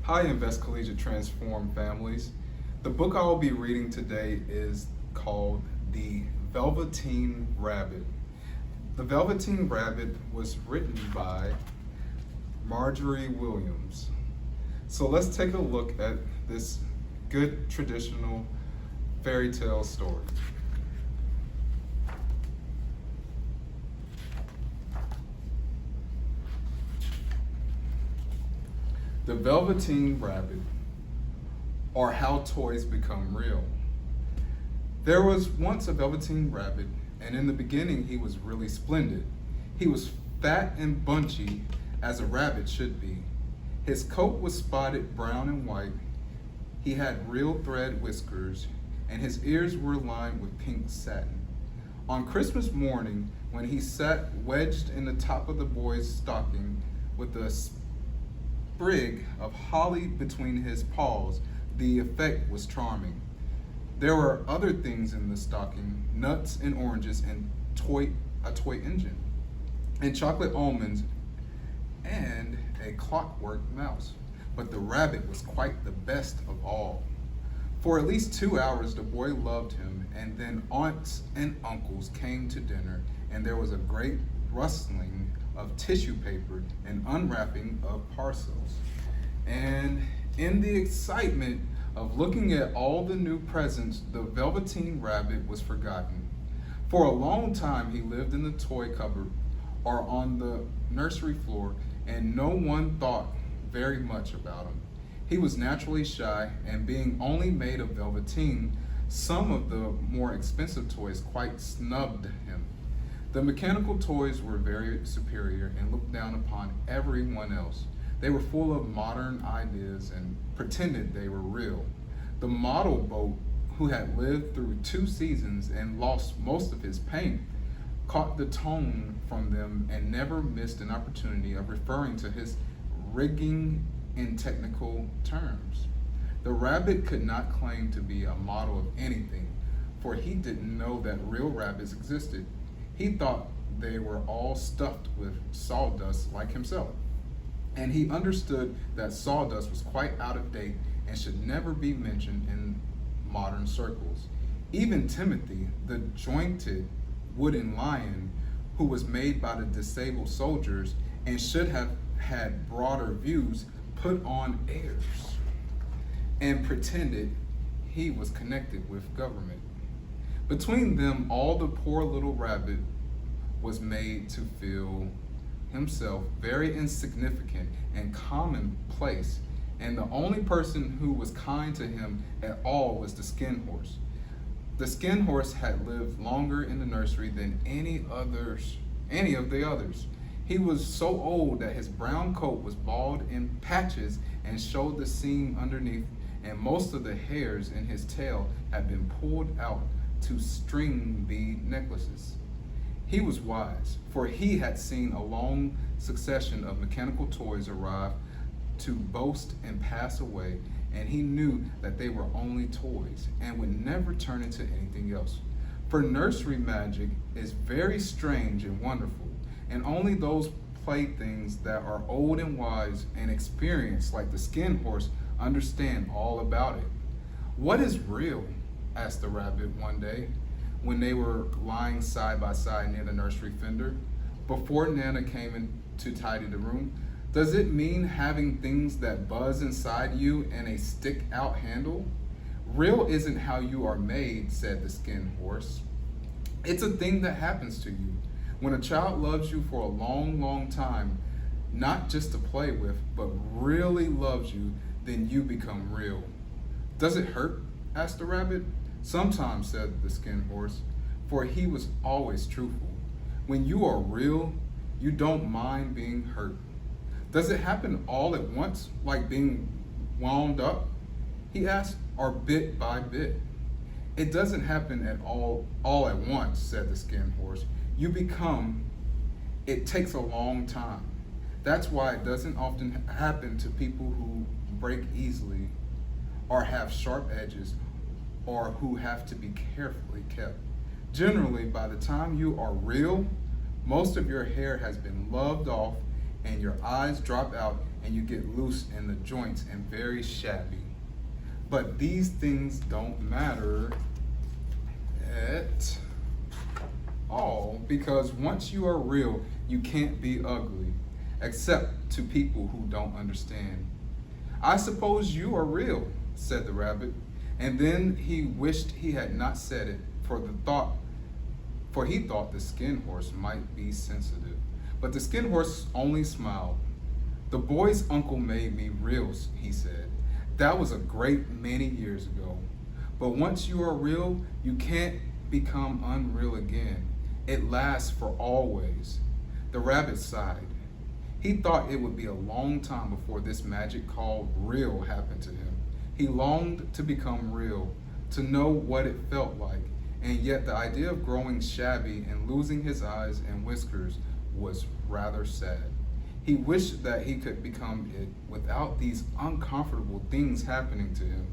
Hi, Invest Collegiate Transform families. The book I will be reading today is called The Velveteen Rabbit. The Velveteen Rabbit was written by Marjorie Williams. So let's take a look at this good traditional fairy tale story. The Velveteen Rabbit, or How Toys Become Real. There was once a Velveteen Rabbit, and in the beginning he was really splendid. He was fat and bunchy, as a rabbit should be. His coat was spotted brown and white. He had real thread whiskers, and his ears were lined with pink satin. On Christmas morning, when he sat wedged in the top of the boy's stocking with a sprig of holly between his paws, the effect was charming. There were other things in the stocking: nuts and oranges and a toy engine, and chocolate almonds, and a clockwork mouse. But the rabbit was quite the best of all. For at least 2 hours the boy loved him, and then aunts and uncles came to dinner, and there was a great rustling of tissue paper and unwrapping of parcels. And in the excitement of looking at all the new presents, the Velveteen Rabbit was forgotten. For a long time he lived in the toy cupboard or on the nursery floor, and no one thought very much about him. He was naturally shy, and being only made of velveteen, some of the more expensive toys quite snubbed him. The mechanical toys were very superior and looked down upon everyone else. They were full of modern ideas and pretended they were real. The model boat, who had lived through 2 seasons and lost most of his paint, caught the tone from them and never missed an opportunity of referring to his rigging in technical terms. The rabbit could not claim to be a model of anything, for he didn't know that real rabbits existed. He thought they were all stuffed with sawdust like himself, and he understood that sawdust was quite out of date and should never be mentioned in modern circles. Even Timothy, the jointed wooden lion, who was made by the disabled soldiers and should have had broader views, put on airs and pretended he was connected with government. Between them all, the poor little rabbit was made to feel himself very insignificant and commonplace, and the only person who was kind to him at all was the Skin Horse. The Skin Horse had lived longer in the nursery than any of the others. He was so old that his brown coat was bald in patches and showed the seam underneath, and most of the hairs in his tail had been pulled out to string bead necklaces. He was wise, for he had seen a long succession of mechanical toys arrive to boast and pass away, and he knew that they were only toys and would never turn into anything else. For nursery magic is very strange and wonderful, and only those playthings that are old and wise and experienced, like the Skin Horse, understand all about it. "What is real?" asked the rabbit one day, when they were lying side by side near the nursery fender, before Nana came in to tidy the room. "Does it mean having things that buzz inside you and a stick-out handle?" "Real isn't how you are made," said the Skin Horse. "It's a thing that happens to you. When a child loves you for a long, long time, not just to play with, but really loves you, then you become real." "Does it hurt?" asked the rabbit. "Sometimes," said the Skin Horse, for he was always truthful. "When you are real, you don't mind being hurt." "Does it happen all at once, like being wound up?" he asked, "or bit by bit?" "It doesn't happen at all at once," said the Skin Horse. It takes a long time. That's why it doesn't often happen to people who break easily or have sharp edges or who have to be carefully kept. Generally, by the time you are real, most of your hair has been loved off and your eyes drop out and you get loose in the joints and very shabby. But these things don't matter at all, because once you are real, you can't be ugly, except to people who don't understand. I suppose you are real, said the rabbit, and then he wished he had not said it, for he thought the Skin Horse might be sensitive. But the Skin Horse only smiled. The boy's uncle made me real, he said. That was a great many years ago. But once you are real, you can't become unreal again. It lasts for always. The rabbit sighed. He thought it would be a long time before this magic called real happened to him. He longed to become real, to know what it felt like, and yet the idea of growing shabby and losing his eyes and whiskers was rather sad. He wished that he could become it without these uncomfortable things happening to him.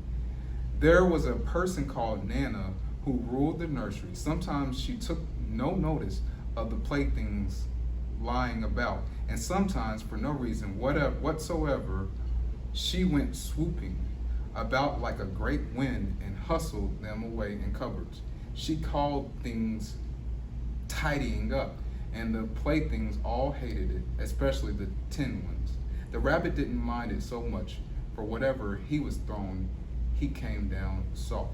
There was a person called Nana who ruled the nursery. Sometimes she took no notice of the playthings lying about, and sometimes, for no reason whatsoever, she went swooping about like a great wind and hustled them away in cupboards. She called things tidying up, and the playthings all hated it, especially the tin ones. The rabbit didn't mind it so much, for whatever he was thrown, he came down soft.